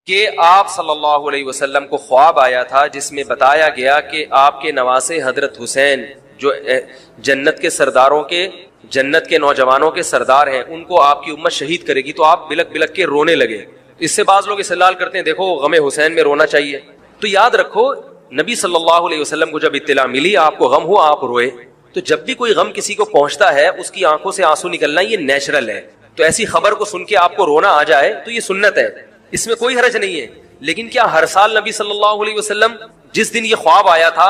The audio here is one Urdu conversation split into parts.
کہ آپ صلی اللہ علیہ وسلم کو خواب آیا تھا جس میں بتایا گیا کہ آپ کے نواسے حضرت حسین جو جنت کے سرداروں کے جنت کے نوجوانوں کے سردار ہیں ان کو آپ کی امت شہید کرے گی. تو آپ بلک بلک کے رونے لگے. اس سے بعض لوگ استدلال کرتے ہیں دیکھو غم حسین میں رونا چاہیے. تو یاد رکھو نبی صلی اللہ علیہ وسلم کو جب اطلاع ملی آپ کو غم ہوا آپ روئے. تو جب بھی کوئی غم کسی کو پہنچتا ہے اس کی آنکھوں سے آنسو نکلنا یہ نیچرل ہے. تو ایسی خبر کو سن کے آپ کو رونا آ جائے تو یہ سنت ہے, اس میں کوئی حرج نہیں ہے. لیکن کیا ہر سال نبی صلی اللہ علیہ وسلم جس دن یہ خواب آیا تھا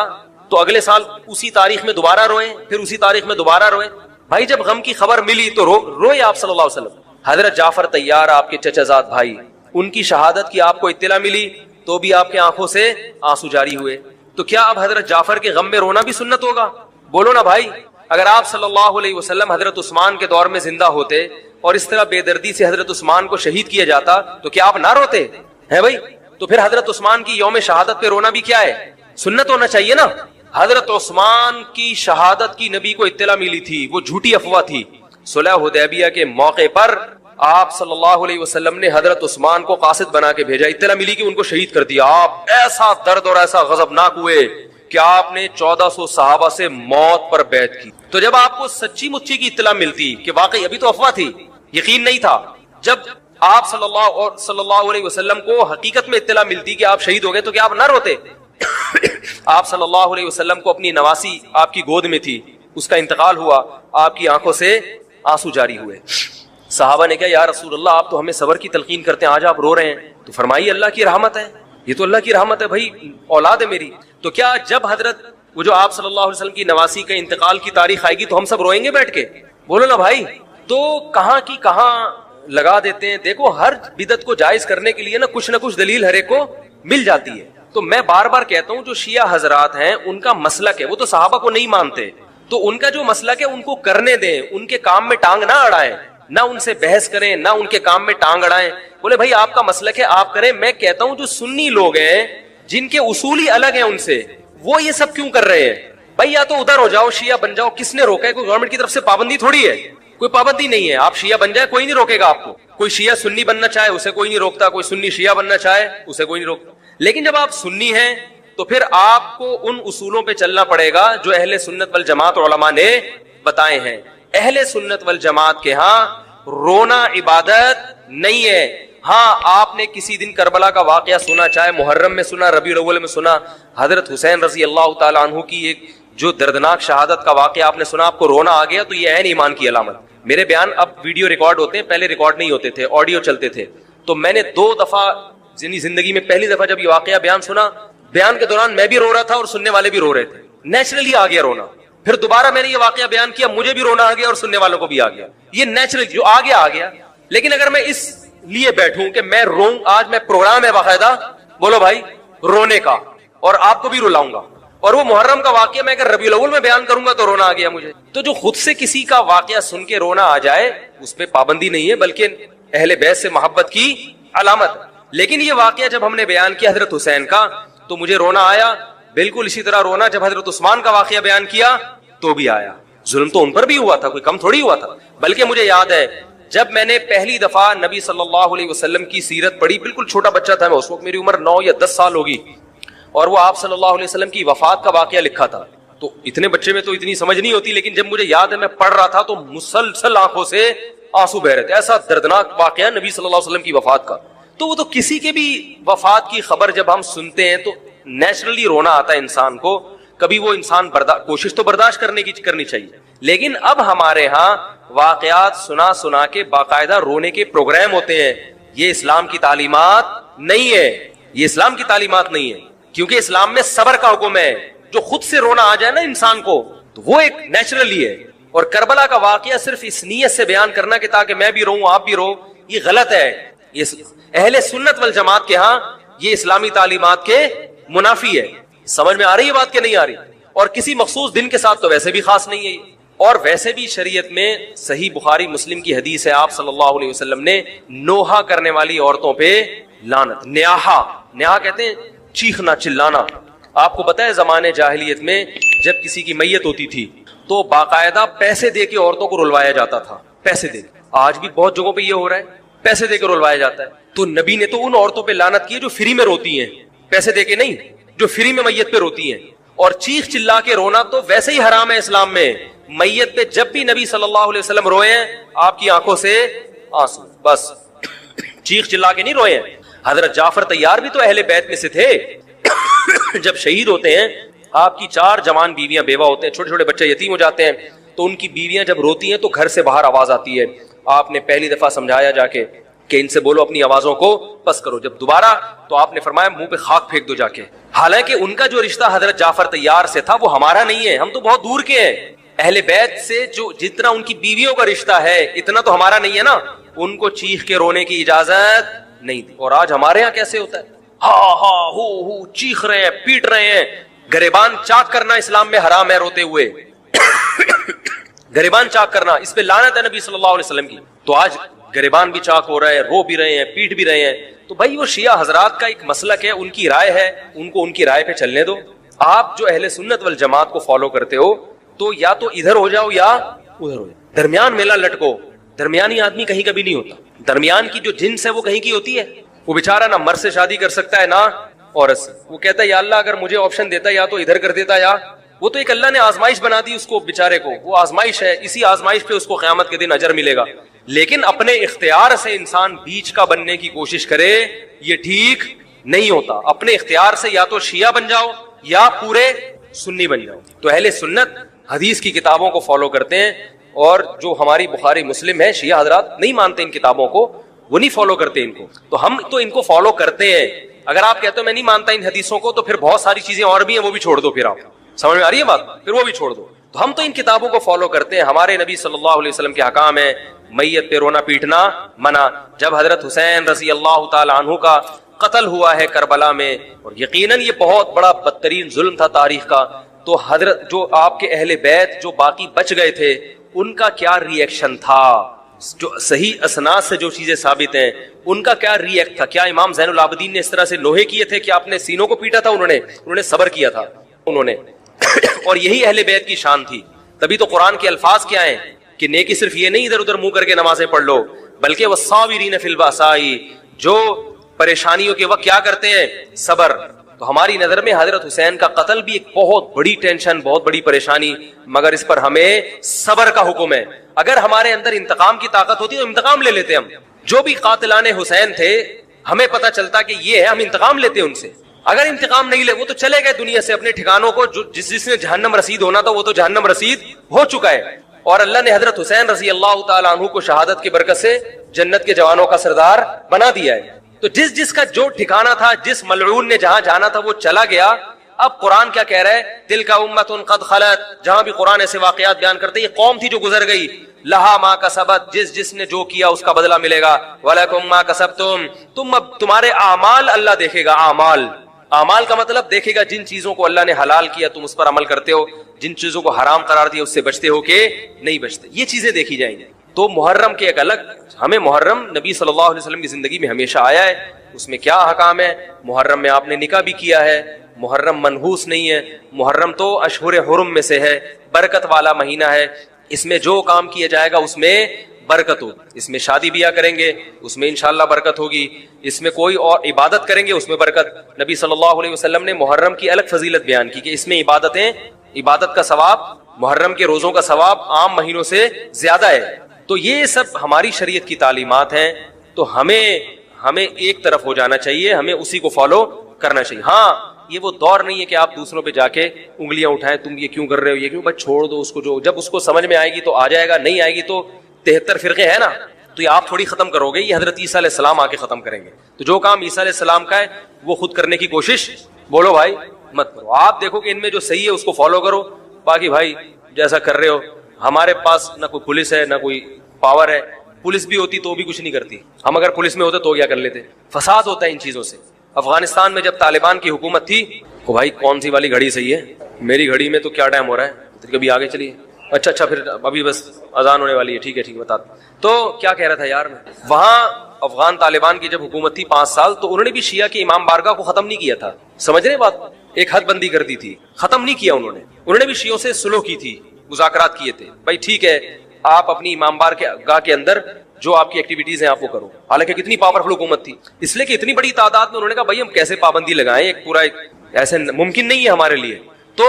تو اگلے سال اسی تاریخ میں دوبارہ روئیں پھر اسی تاریخ میں دوبارہ روئیں؟ بھائی جب غم کی خبر ملی تو روئے آپ صلی اللہ علیہ وسلم. حضرت جعفر طیار آپ کے چچا زاد بھائی, ان کی شہادت کی آپ کو اطلاع ملی تو بھی آپ کے آنکھوں سے آنسو جاری ہوئے. تو کیا اب حضرت جعفر کے غم میں رونا بھی سنت ہوگا؟ بولو نا بھائی. اگر آپ صلی اللہ علیہ وسلم حضرت عثمان کے دور میں زندہ ہوتے اور اس طرح بے دردی سے حضرت عثمان کو شہید کیا جاتا تو کیا آپ نہ روتے ہیں بھائی؟ تو پھر حضرت عثمان کی یوم شہادت پہ رونا بھی کیا ہے؟ سنت ہونا چاہیے نا. حضرت عثمان کی شہادت کی نبی کو اطلاع ملی تھی, وہ جھوٹی افواہ تھی. صلح حدیبیہ کے موقع پر آپ صلی اللہ علیہ وسلم نے حضرت عثمان کو قاصد بنا کے بھیجا. اطلاع ملی کہ ان کو شہید کر دیا. آپ ایسا درد اور ایسا غضبناک ہوئے کہ آپ نے 1400 صحابہ سے موت پر بیعت کی. تو جب آپ کو سچی مچی کی اطلاع ملتی کہ واقعی ابھی تو افواہ تھی, یقین نہیں تھا, جب آپ صلی اللہ علیہ وسلم کو حقیقت میں اطلاع ملتی کہ آپ شہید ہو گئے تو کیا آپ نہ روتے؟ آپ صلی اللہ علیہ وسلم کو اپنی نواسی آپ کی گود میں تھی, اس کا انتقال ہوا, آپ کی آنکھوں سے آنسو جاری ہوئے. صحابہ نے کہا یا رسول اللہ آپ تو ہمیں صبر کی تلقین کرتے ہیں, آج آپ رو رہے ہیں. تو فرمائی اللہ کی رحمت ہے, یہ تو اللہ کی رحمت ہے بھائی, اولاد ہے میری. تو کیا جب حضرت وہ جو آپ صلی اللہ علیہ وسلم کی نواسی کا انتقال کی تاریخ آئے گی تو ہم سب روئیں گے بیٹھ کے؟ بولو نا بھائی. تو کہاں کی کہاں لگا دیتے ہیں. دیکھو ہر بدعت کو جائز کرنے کے لیے نا کچھ دلیل ہر ایک کو مل جاتی ہے. تو میں بار بار کہتا ہوں جو شیعہ حضرات ہیں ان کا مسلک ہے, وہ تو صحابہ کو نہیں مانتے, تو ان کا جو مسلک ہے ان کو کرنے دیں, ان کے کام میں ٹانگ نہ اڑائیں, نہ ان سے بحث کریں, نہ ان کے کام میں ٹانگ اڑائیں. بولے بھائی آپ کا مسلک ہے آپ کریں. میں کہتا ہوں جو سنی لوگ ہیں جن کے اصول ہی الگ ہیں ان سے, وہ یہ سب کیوں کر رہے ہیں بھائی؟ یا تو ادھر ہو جاؤ, شیعہ بن جاؤ. کس نے روکا ہے؟ کوئی گورنمنٹ کی طرف سے پابندی تھوڑی ہے, کوئی پابندی نہیں ہے. آپ شیعہ بن جائے کوئی نہیں روکے گا آپ کو. کوئی شیعہ سنی بننا چاہے اسے کوئی نہیں روکتا, کوئی سنی شیعہ بننا چاہے اسے کوئی نہیں روکتا. لیکن جب آپ سنی ہیں تو پھر آپ کو ان اصولوں پہ چلنا پڑے گا جو اہل سنت والجماعت علماء نے بتائے ہیں. اہل سنت والجماعت کے ہاں رونا عبادت نہیں ہے. ہاں آپ نے کسی دن کربلا کا واقعہ سنا, چاہے محرم میں سنا, ربیع الاول میں سنا, حضرت حسین رضی اللہ تعالی عنہ کی ایک جو دردناک شہادت کا واقعہ آپ نے سنا, آپ کو رونا آ گیا, تو یہ عین ایمان کی علامت. میرے بیان اب ویڈیو ریکارڈ ہوتے ہیں, پہلے ریکارڈ نہیں ہوتے تھے, آڈیو چلتے تھے. تو میں نے 2 دفعہ زندگی میں پہلی دفعہ جب یہ واقعہ بیان سنا, بیان کے دوران میں بھی رو رہا تھا اور سننے والے بھی رو رہے تھے. نیچرلی آ گیا رونا. پھر دوبارہ میں نے یہ واقعہ بیان کیا, مجھے بھی رونا آ گیا اور سننے والوں کو بھی آ گیا. یہ نیچرل جو آ گیا. لیکن اگر میں اس لیے بیٹھوں کہ میں روؤں, آج میں پروگرام ہے باقاعدہ, بولو بھائی, رونے کا, اور آپ کو بھی رلاؤں گا, اور وہ محرم کا واقعہ میں اگر ربیع الاول میں بیان کروں گا تو رونا آ گیا مجھے. تو جو خود سے کسی کا واقعہ سن کے رونا آ جائے اس پہ پابندی نہیں ہے, بلکہ اہل بیت سے محبت کی علامت. لیکن یہ واقعہ جب ہم نے بیان کیا حضرت حسین کا تو مجھے رونا آیا. بالکل اسی طرح رونا جب حضرت عثمان کا واقعہ بیان کیا تو بھی آیا. ظلم تو ان پر بھی ہوا تھا, کوئی کم تھوڑی ہوا تھا. بلکہ مجھے یاد ہے جب میں نے پہلی دفعہ نبی صلی اللہ علیہ وسلم کی سیرت پڑھی, بالکل چھوٹا بچہ تھا میں اس وقت, میری عمر 9 یا 10 سال ہوگی, اور وہ آپ صلی اللہ علیہ وسلم کی وفات کا واقعہ لکھا تھا. تو اتنے بچے میں تو اتنی سمجھ نہیں ہوتی, لیکن جب مجھے یاد ہے میں پڑھ رہا تھا تو مسلسل آنکھوں سے آنسو بہ رہے تھے. ایسا دردناک واقعہ نبی صلی اللہ علیہ وسلم کی وفات کا. تو وہ تو کسی کے بھی وفات کی خبر جب ہم سنتے ہیں تو نیچرلی رونا آتا ہے انسان کو. کبھی وہ انسان کوشش تو برداشت کرنی چاہیے. لیکن اب ہمارے ہاں واقعات سنا کے باقاعدہ رونے کے پروگرام ہوتے ہیں. یہ اسلام کی تعلیمات نہیں ہے, یہ اسلام کی تعلیمات نہیں ہے, کیونکہ اسلام میں صبر کا حکم ہے. جو خود سے رونا آ جائے نا انسان کو تو وہ ایک نیچرلی ہے. اور کربلا کا واقعہ صرف اس نیت سے بیان کرنا کہ تاکہ میں بھی رہوں آپ بھی رہو, یہ غلط ہے. یہ اہل سنت والجماعت کے ہاں یہ اسلامی تعلیمات کے منافی ہے. سمجھ میں آ رہی ہے بات کہ نہیں آ رہی؟ اور کسی مخصوص دن کے ساتھ تو ویسے بھی خاص نہیں ہے. اور ویسے بھی شریعت میں صحیح بخاری مسلم کی حدیث ہے, آپ صلی اللہ علیہ وسلم نے نوحہ کرنے والی عورتوں پہ لعنت. نیاحہ کہتے ہیں چیخنا چلانا. آپ کو پتہ ہے زمانے جاہلیت میں جب کسی کی میت ہوتی تھی تو باقاعدہ پیسے دے کے عورتوں کو رلوایا جاتا تھا. پیسے دے. آج بھی بہت جگہوں پہ یہ ہو رہا ہے, پیسے دے کے رلوایا جاتا ہے. تو نبی نے تو ان عورتوں پہ لعنت کی ہے جو فری میں روتی ہیں، پیسے دے کے نہیں، جو فری میں میت پہ روتی ہیں. اور چیخ چلا کے رونا تو ویسے ہی حرام ہے اسلام میں. میت پہ جب بھی نبی صلی اللہ علیہ وسلم روئے ہیں آپ کی آنکھوں سے آنسو، بس چیخ چلا کے نہیں روئے ہیں. حضرت جعفر طیار بھی تو اہل بیت میں سے تھے. جب شہید ہوتے ہیں آپ کی 4 جوان بیویاں بیوہ ہوتے ہیں، چھوٹے چھوٹے بچے یتیم ہو جاتے ہیں، تو ان کی بیویاں جب روتی ہیں تو گھر سے باہر آواز آتی ہے. آپ نے پہلی دفعہ سمجھایا جا کے کہ ان سے بولو اپنی آوازوں کو پس کرو. جب دوبارہ تو آپ نے فرمایا منہ پہ خاک پھینک دو جا کے. حالانکہ ان کا جو رشتہ حضرت جعفر طیار سے تھا وہ ہمارا نہیں ہے، ہم تو بہت دور کے ہیں. اہل بیت سے جو جتنا ان کی بیویوں کا رشتہ ہے اتنا تو ہمارا نہیں ہے نا. ان کو چیخ کے رونے کی اجازت نہیں دی. اور آج ہمارے ہاں کیسے ہوتا ہے، ہاں ہاں ہو چیخ رہے ہیں، پیٹ رہے ہیں. گریبان چاک کرنا اسلام میں حرام ہے روتے ہوئے. گریبان چاک کرنا، اس پہ لعنت ہے نبی صلی اللہ علیہ وسلم کی. تو آج گریبان بھی چاک ہو رہا ہے، رو بھی رہے ہیں، پیٹ بھی رہے ہیں. تو بھائی وہ شیعہ حضرات کا ایک مسلک ہے، ان کی رائے ہے، ان کو ان کی رائے پہ چلنے دو. آپ جو اہل سنت والجماعت کو فالو کرتے ہو تو یا تو ادھر ہو جاؤ یا ادھر ہو جاؤ، درمیان میلہ لٹکو. درمیانی آدمی کہیں کبھی نہیں ہوتا. درمیان کی جو جنس ہے وہ کہیں کی ہوتی ہے. وہ بیچارہ نہ مرد سے شادی کر سکتا ہے نہ عورت سے. وہ کہتا ہے یا اللہ اگر مجھے آپشن دیتا یا تو ادھر کر دیتا، یا وہ تو ایک اللہ نے آزمائش بنا دی اس کو بیچارے کو. وہ آزمائش ہے، اسی آزمائش پہ اس کو قیامت کے دن اجر ملے گا. لیکن اپنے اختیار سے انسان بیچ کا بننے کی کوشش کرے یہ ٹھیک نہیں ہوتا. اپنے اختیار سے یا تو شیعہ بن جاؤ یا پورے سنی بن جاؤ. تو اہل سنت حدیث کی کتابوں کو فالو کرتے ہیں، اور جو ہماری بخاری مسلم ہے شیعہ حضرات نہیں مانتے ان کتابوں کو، وہ نہیں فالو کرتے ان کو. تو ہم تو ان کو فالو کرتے ہیں. اگر آپ کہتے ہو میں نہیں مانتا ان حدیثوں کو تو پھر بہت ساری چیزیں اور بھی ہیں وہ بھی چھوڑ دو. پھر آپ سمجھ میں آ رہی ہے بات، پھر وہ بھی چھوڑ دو. تو ہم تو ان کتابوں کو فالو کرتے ہیں. ہمارے نبی صلی اللہ علیہ وسلم کے حکام ہیں میت پہ رونا پیٹنا منع. جب حضرت حسین رضی اللہ تعالی عنہ کا قتل ہوا ہے کربلا میں، اور یقیناً یہ بہت بڑا بدترین ظلم تھا تاریخ کا، تو حضرت جو آپ کے اہل بیت جو باقی بچ گئے تھے ان کا کیا ری ایکشن تھا، جو صحیح اسناد سے جو چیزیں ثابت ہیں ان کا کیا ری ایکٹ تھا. کیا امام زین العابدین نے اس طرح سے لوہے کیے تھے کہ آپ نے سینوں کو پیٹا تھا؟ انہوں نے صبر کیا تھا انہوں نے. اور یہی اہل بیت کی شان تھی. تبھی تو قرآن کے الفاظ کیا ہیں کہ نیکی صرف یہ نہیں ادھر ادھر منہ کر کے نمازیں پڑھ لو، بلکہ والصابرین فی البأساء، جو پریشانیوں کے وقت کیا کرتے ہیں، صبر. تو ہماری نظر میں حضرت حسین کا قتل بھی ایک بہت بڑی ٹینشن، بہت بڑی پریشانی، مگر اس پر ہمیں صبر کا حکم ہے. اگر ہمارے اندر انتقام کی طاقت ہوتی تو انتقام لے لیتے. ہم جو بھی قاتلان حسین تھے ہمیں پتہ چلتا کہ یہ ہے، ہم انتقام لیتے ان سے. اگر انتقام نہیں لے وہ تو چلے گئے دنیا سے اپنے ٹھکانوں کو. جس نے جہنم رسید ہونا تھا وہ تو جہنم رسید ہو چکا ہے. اور اللہ نے حضرت حسین رضی اللہ تعالی عنہ کو شہادت کی برکت سے جنت کے جوانوں کا سردار بنا دیا ہے. تو جس کا جو ٹھکانہ تھا، جس ملعون نے جہاں جانا تھا وہ چلا گیا. اب قرآن کیا کہہ رہا ہے، تلک امۃ قد خلت. جہاں بھی قرآن ایسے واقعات بیان کرتے یہ قوم تھی جو گزر گئی. لہا ما کسبت، جس نے جو کیا اس کا بدلہ ملے گا. ولکم ما کسبتم، اب تمہارے اعمال اللہ دیکھے گا. اعمال کا مطلب دیکھے گا جن چیزوں کو اللہ نے حلال کیا تم اس پر عمل کرتے ہو، جن چیزوں کو حرام قرار دیا اس سے بچتے ہو کہ نہیں بچتے. یہ چیزیں دیکھی جائیں گی. تو محرم کے ایک الگ، ہمیں محرم نبی صلی اللہ علیہ وسلم کی زندگی میں ہمیشہ آیا ہے، اس میں کیا احکام ہے. محرم میں آپ نے نکاح بھی کیا ہے. محرم منحوس نہیں ہے. محرم تو اشہر حرم میں سے ہے، برکت والا مہینہ ہے. اس میں جو کام کیا جائے گا اس میں برکت ہو. اس میں شادی بیاہ کریں گے اس میں انشاءاللہ برکت ہوگی. اس میں کوئی اور عبادت کریں گے اس میں برکت. نبی صلی اللہ علیہ وسلم نے محرم کی الگ فضیلت بیان کی کہ اس میں عبادت کا ثواب، محرم کے روزوں کا ثواب عام مہینوں سے زیادہ ہے. تو یہ سب ہماری شریعت کی تعلیمات ہیں. تو ہمیں ایک طرف ہو جانا چاہیے، ہمیں اسی کو فالو کرنا چاہیے. ہاں یہ وہ دور نہیں ہے کہ آپ دوسروں پہ جا کے انگلیاں اٹھائیں، تم یہ کیوں کر رہے ہو، یہ کیوں. بس چھوڑ دو اس کو، جو جب اس کو سمجھ میں آئے گی تو آ جائے گا، نہیں آئے گی تو 73 فرقے ہیں نا، تو یہ آپ تھوڑی ختم کرو گے، یہ حضرت عیسیٰ علیہ السلام آ کے ختم کریں گے. تو جو کام عیسیٰ علیہ السلام کا ہے وہ خود کرنے کی کوشش بولو بھائی مت کرو. آپ دیکھو کہ ان میں جو صحیح ہے اس کو فالو کرو. باقی بھائی جیسا کر رہے ہو، ہمارے پاس نہ کوئی پولیس ہے نہ کوئی پاور ہے. پولیس بھی ہوتی تو بھی کچھ نہیں کرتی. ہم اگر پولیس میں ہوتے تو کیا کر لیتے. فساد ہوتا ہے ان چیزوں سے. افغانستان میں جب طالبان کی حکومت تھی تو بھائی کون سی والی گھڑی صحیح ہے، میری گھڑی میں تو کیا ٹائم ہو رہا ہے، کبھی آگے چلیے. اچھا پھر ابھی بس اذان ہونے والی ہے، ٹھیک ہے بتا دو. تو کیا کہہ رہا تھا یار میں، وہاں افغان طالبان کی جب حکومت تھی 5 سال، تو انہوں نے بھی شیعہ کی امام بارگاہ کو ختم نہیں کیا تھا. سمجھ رہے بات، ایک حد بندی کر دی تھی، ختم نہیں کیا انہوں نے بھی شیعوں سے سلوح کی تھی، مذاکرات کیے تھے. بھائی ٹھیک ہے، آپ اپنی امام بارگاہ کے اندر جو آپ کی ایکٹیویٹیز ہیں آپ وہ کرو. حالانکہ کتنی پاورفل حکومت تھی, اس لیے کہ اتنی بڑی تعداد میں انہوں نے کہا بھائی ہم کیسے پابندی لگائیں, ایک پورا ایسے ممکن نہیں ہے ہمارے لیے. تو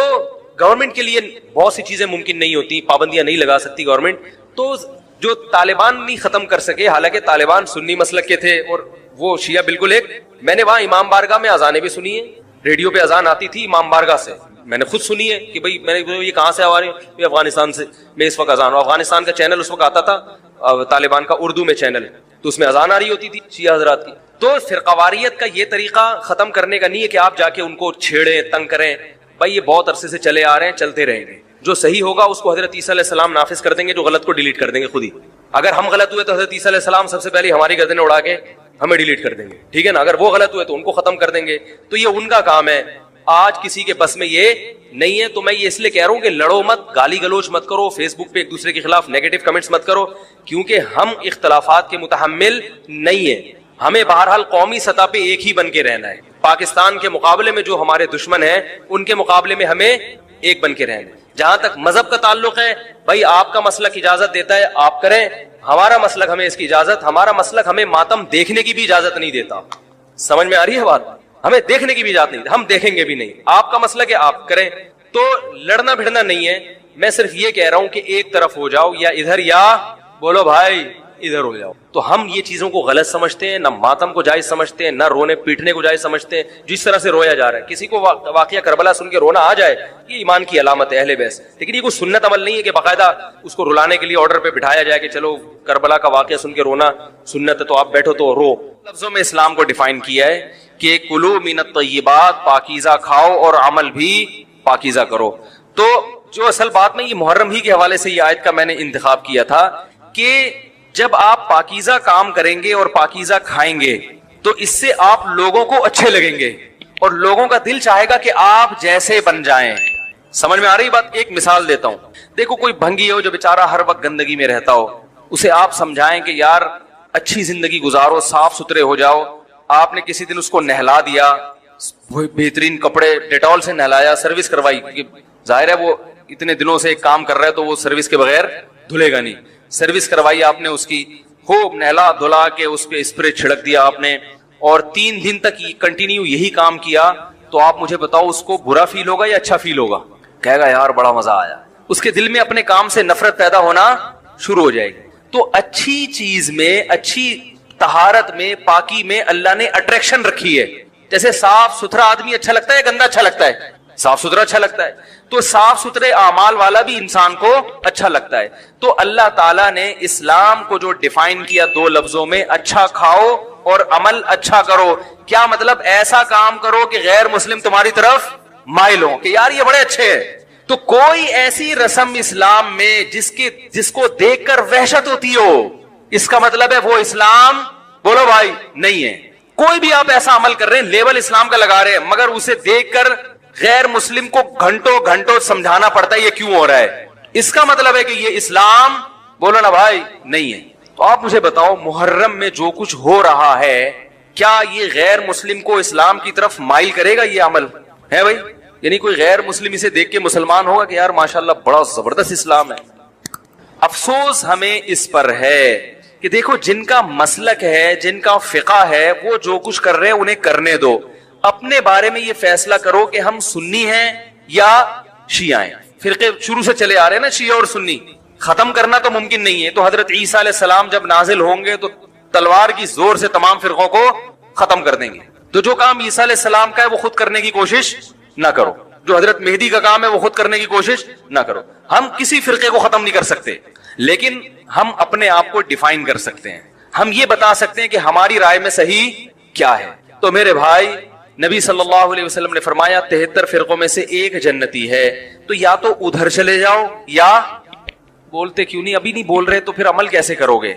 گورنمنٹ کے لیے بہت سی چیزیں ممکن نہیں ہوتی, پابندیاں نہیں لگا سکتی گورنمنٹ. تو جو طالبان نہیں ختم کر سکے, حالانکہ طالبان سنی مسلک کے تھے اور وہ شیعہ بالکل ایک. میں نے وہاں امام بارگاہ میں اذانیں بھی سنی ہیں, ریڈیو پہ اذان آتی تھی امام بارگاہ سے, میں نے خود سنی ہے کہ بھائی میں نے یہ کہاں سے آ رہی ہوں, افغانستان سے میں اس وقت اذان ہوں. افغانستان کا چینل اس وقت آتا تھا طالبان کا اردو میں چینل, تو اس میں اذان آ رہی ہوتی تھی شیعہ حضرات کی. تو فرقواریت کا یہ طریقہ ختم کرنے کا نہیں ہے کہ آپ جا کے ان کو چھیڑیں تنگ کریں. بھائی یہ بہت عرصے سے چلے آ رہے ہیں, چلتے رہیں گے. جو صحیح ہوگا اس کو حضرت عیسیٰ علیہ السلام نافذ کر دیں گے, جو غلط کو ڈیلیٹ کر دیں گے خود ہی. اگر ہم غلط ہوئے تو حضرت عیسیٰ علیہ السلام سب سے پہلے ہماری گردنیں اڑا کے ہمیں ڈیلیٹ کر دیں گے, ٹھیک ہے نا. اگر وہ غلط ہوئے تو ان کو ختم کر دیں گے. تو یہ ان کا کام ہے, آج کسی کے بس میں یہ نہیں ہے. تو میں یہ اس لیے کہہ رہا ہوں کہ لڑو مت, گالی گلوچ مت کرو, فیس بک پہ ایک دوسرے کے خلاف نیگیٹو کمنٹس مت کرو, کیونکہ ہم اختلافات کے متحمل نہیں ہیں. ہمیں بہرحال قومی سطح پہ ایک ہی بن کے رہنا ہے. پاکستان کے مقابلے میں جو ہمارے دشمن ہیں ان کے مقابلے میں ہمیں ایک بن کے رہنا ہے. جہاں تک مذہب کا تعلق ہے, بھائی آپ کا مسلک اجازت دیتا ہے آپ کریں, ہمارا مسلک ہمیں اس کی اجازت, ہمارا مسلک ہمیں ماتم دیکھنے کی بھی اجازت نہیں دیتا. سمجھ میں آ رہی ہے بات؟ ہمیں دیکھنے کی بھی اجازت نہیں, ہم دیکھیں گے بھی نہیں. آپ کا مسلک ہے آپ کریں. تو لڑنا بھڑنا نہیں ہے. میں صرف یہ کہہ رہا ہوں کہ ایک طرف ہو جاؤ, یا ادھر یا بولو بھائی ادھر ہو جاؤ. تو ہم یہ چیزوں کو غلط سمجھتے ہیں, نہ ماتم کو جائز سمجھتے ہیں, نہ رونے پیٹنے کو جائز سمجھتے ہیں. جس طرح سے رویا جا رہا ہے, کسی کو واقعہ کربلا سن کے رونا آ جائے, یہ ایمان کی علامت ہے اہل بیت. لیکن یہ کوئی سنت عمل نہیں ہے کہ باقاعدہ اس کو رلانے کے لیے آرڈر پہ بٹھایا جائے کہ چلو کربلا کا واقعہ سن کے رونا سنت ہے تو آپ بیٹھو تو رو. لفظوں میں اسلام کو ڈیفائن کیا ہے کہ کلو من الطیبات, پاکیزہ کھاؤ اور عمل بھی پاکیزہ کرو. تو جو اصل بات میں یہ محرم ہی کے حوالے سے یہ آیت کا میں نے انتخاب کیا تھا کہ جب آپ پاکیزہ کام کریں گے اور پاکیزہ کھائیں گے تو اس سے آپ لوگوں کو اچھے لگیں گے اور لوگوں کا دل چاہے گا کہ آپ جیسے بن جائیں. سمجھ میں آ رہی بات؟ ایک مثال دیتا ہوں. دیکھو کوئی بھنگی ہو جو بیچارہ ہر وقت گندگی میں رہتا ہو, اسے آپ سمجھائیں کہ یار اچھی زندگی گزارو, صاف ستھرے ہو جاؤ. آپ نے کسی دن اس کو نہلا دیا, بہترین کپڑے ڈیٹول سے نہلایا, سروس کروائی, ظاہر ہے وہ اتنے دنوں سے ایک کام کر رہا ہے تو وہ سروس کے بغیر دھلے گا نہیں. سروس کروائی آپ نے اس کی, خوب نہلا دھلا کے اس پہ اسپرے چھڑک دیا آپ نے, اور 3 دن تک کنٹینیو یہی کام کیا, تو آپ مجھے بتاؤ اس کو برا فیل ہوگا یا اچھا فیل ہوگا؟ کہے گا یار بڑا مزہ آیا. اس کے دل میں اپنے کام سے نفرت پیدا ہونا شروع ہو جائے گی. تو اچھی چیز میں, اچھی طہارت میں, پاکی میں اللہ نے اٹریکشن رکھی ہے. جیسے صاف ستھرا آدمی اچھا لگتا ہے یا گندا اچھا لگتا ہے؟ صاف ستھرا اچھا لگتا ہے. تو صاف ستھرے اعمال والا بھی انسان کو اچھا لگتا ہے. تو اللہ تعالیٰ نے اسلام کو جو ڈیفائن کیا 2 لفظوں میں, اچھا کھاؤ اور عمل اچھا کرو. کیا مطلب؟ ایسا کام کرو کہ غیر مسلم تمہاری طرف مائل ہو کہ یار یہ بڑے اچھے ہیں. تو کوئی ایسی رسم اسلام میں جس کو دیکھ کر وحشت ہوتی ہو, اس کا مطلب ہے وہ اسلام بولو بھائی نہیں ہے. کوئی بھی آپ ایسا عمل کر رہے ہیں, لیبل اسلام کا لگا رہے ہیں, مگر اسے دیکھ کر غیر مسلم کو گھنٹوں گھنٹوں سمجھانا پڑتا ہے یہ کیوں ہو رہا ہے, اس کا مطلب ہے کہ یہ اسلام بولو نا بھائی نہیں ہے. تو آپ مجھے بتاؤ محرم میں جو کچھ ہو رہا ہے, کیا یہ غیر مسلم کو اسلام کی طرف مائل کرے گا؟ یہ عمل ہے بھائی, یعنی کوئی غیر مسلم اسے دیکھ کے مسلمان ہوگا کہ یار ماشاءاللہ بڑا زبردست اسلام ہے. افسوس ہمیں اس پر ہے کہ دیکھو جن کا مسلک ہے, جن کا فقہ ہے, وہ جو کچھ کر رہے ہیں انہیں کرنے دو. اپنے بارے میں یہ فیصلہ کرو کہ ہم سنی ہیں یا شیعہ ہیں. فرقے شروع سے چلے آ رہے ہیں نا, شیعہ اور سنی, ختم کرنا تو ممکن نہیں ہے. تو حضرت عیسیٰ علیہ السلام جب نازل ہوں گے تو تلوار کی زور سے تمام فرقوں کو ختم کر دیں گے. تو جو کام عیسیٰ علیہ السلام کا ہے وہ خود کرنے کی کوشش نہ کرو, جو حضرت مہدی کا کام ہے وہ خود کرنے کی کوشش نہ کرو. ہم کسی فرقے کو ختم نہیں کر سکتے, لیکن ہم اپنے آپ کو ڈیفائن کر سکتے ہیں. ہم یہ بتا سکتے ہیں کہ ہماری رائے میں صحیح کیا ہے. تو میرے بھائی, نبی صلی اللہ علیہ وسلم نے فرمایا 73 فرقوں میں سے ایک جنتی ہے. تو یا تو ادھر چلے جاؤ, یا بولتے کیوں نہیں, ابھی نہیں بول رہے تو پھر عمل کیسے کرو گے,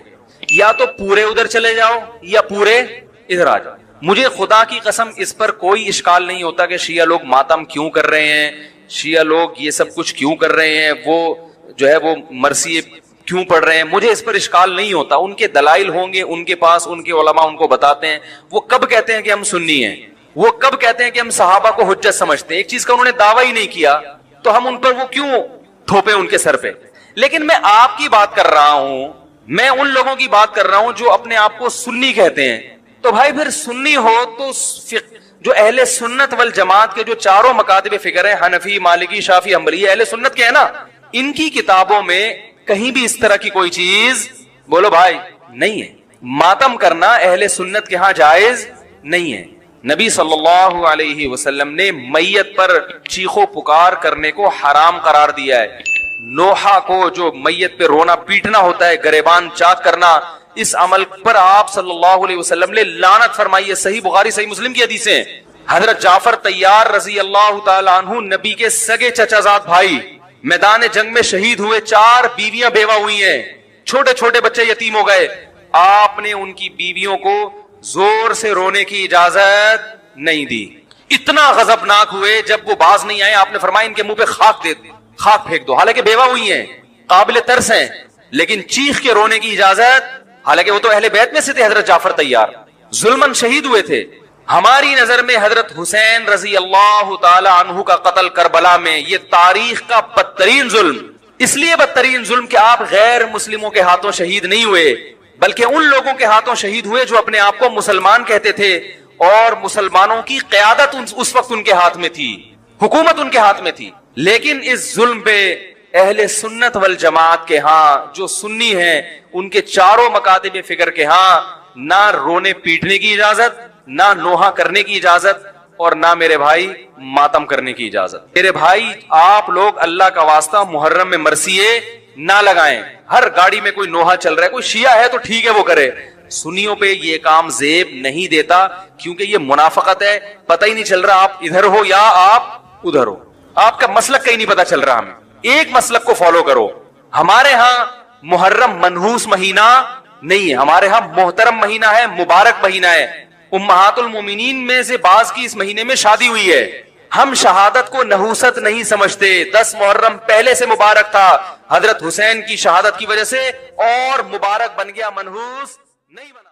یا تو پورے ادھر چلے جاؤ یا پورے ادھر آ جاؤ. مجھے خدا کی قسم اس پر کوئی اشکال نہیں ہوتا کہ شیعہ لوگ ماتم کیوں کر رہے ہیں, شیعہ لوگ یہ سب کچھ کیوں کر رہے ہیں, وہ جو ہے وہ مرثیے کیوں پڑھ رہے ہیں. مجھے اس پر اشکال نہیں ہوتا. ان کے دلائل ہوں گے ان کے پاس, ان کے علماء ان کو بتاتے ہیں. وہ کب کہتے ہیں کہ ہم سنی ہیں, وہ کب کہتے ہیں کہ ہم صحابہ کو حجت سمجھتے ہیں. ایک چیز کا انہوں نے دعویٰ ہی نہیں کیا تو ہم ان پر وہ کیوں تھوپے ان کے سر پہ. لیکن میں آپ کی بات کر رہا ہوں میں ان لوگوں کی بات کر رہا ہوں جو اپنے آپ کو سنی کہتے ہیں. تو بھائی پھر سنی ہو تو جو اہل سنت والجماعت کے جو چاروں مکاتب فکر ہیں، حنفی، مالکی، شافعی، حنبلی، اہل سنت کے ہیں نا، ان کی کتابوں میں کہیں بھی اس طرح کی کوئی چیز بولو بھائی نہیں ہے. ماتم کرنا اہل سنت کے ہاں جائز نہیں ہے. نبی صلی اللہ علیہ وسلم نے میت پر چیخو پکار کرنے کو حرام قرار دیا ہے. نوحہ کو جو میت پہ رونا پیٹنا ہوتا ہے، گریبان چاک کرنا، اس عمل پر آپ صلی اللہ علیہ وسلم نے لعنت فرمائی ہے. صحیح بخاری صحیح مسلم کی حدیث ہیں. حضرت جعفر طیار رضی اللہ تعالی عنہ نبی کے سگے چچا زاد بھائی میدان جنگ میں شہید ہوئے، 4 بیویاں بیوہ ہوئی ہیں، چھوٹے چھوٹے بچے یتیم ہو گئے. آپ نے ان کی بیویوں کو زور سے رونے کی اجازت نہیں دی. اتنا غضبناک ہوئے جب وہ باز نہیں آئے، آپ نے فرمایا ان کے منہ پہ خاک پھینک دو. حالانکہ بیوہ ہوئی ہیں، قابل ترس ہیں، لیکن چیخ کے رونے کی اجازت، حالانکہ وہ تو اہل بیت میں سے تھے. حضرت جعفر طیار ظلمن شہید ہوئے تھے. ہماری نظر میں حضرت حسین رضی اللہ تعالی عنہ کا قتل کربلا میں یہ تاریخ کا بدترین ظلم، اس لیے بدترین ظلم کہ آپ غیر مسلموں کے ہاتھوں شہید نہیں ہوئے، بلکہ ان لوگوں کے ہاتھوں شہید ہوئے جو اپنے آپ کو مسلمان کہتے تھے، اور مسلمانوں کی قیادت اس وقت ان کے ہاتھ میں تھی، حکومت ان کے ہاتھ میں تھی. لیکن اس ظلم پہ اہل سنت والجماعت کے ہاں جو سنی ہیں، ان کے چاروں مکاتب فکر کے ہاں نہ رونے پیٹنے کی اجازت، نہ نوحہ کرنے کی اجازت، اور نہ میرے بھائی ماتم کرنے کی اجازت. میرے بھائی آپ لوگ اللہ کا واسطہ محرم میں مرثیے نہ لگائیں. ہر گاڑی میں کوئی نوحہ چل رہا ہے، کوئی شیعہ ہے تو ٹھیک ہے وہ کرے. سنیوں پہ یہ کام زیب نہیں دیتا، کیونکہ یہ منافقت ہے. پتہ ہی نہیں چل رہا آپ ادھر ہو یا آپ ادھر ہو، آپ کا مسلک کہیں نہیں پتا چل رہا. ہمیں ایک مسلک کو فالو کرو. ہمارے ہاں محرم منحوس مہینہ نہیں ہے، ہمارے ہاں محترم مہینہ ہے، مبارک مہینہ ہے. امہات المومنین میں سے بعض کی اس مہینے میں شادی ہوئی ہے. ہم شہادت کو نحوست نہیں سمجھتے. 10 محرم پہلے سے مبارک تھا، حضرت حسین کی شہادت کی وجہ سے اور مبارک بن گیا، منحوس نہیں بنا.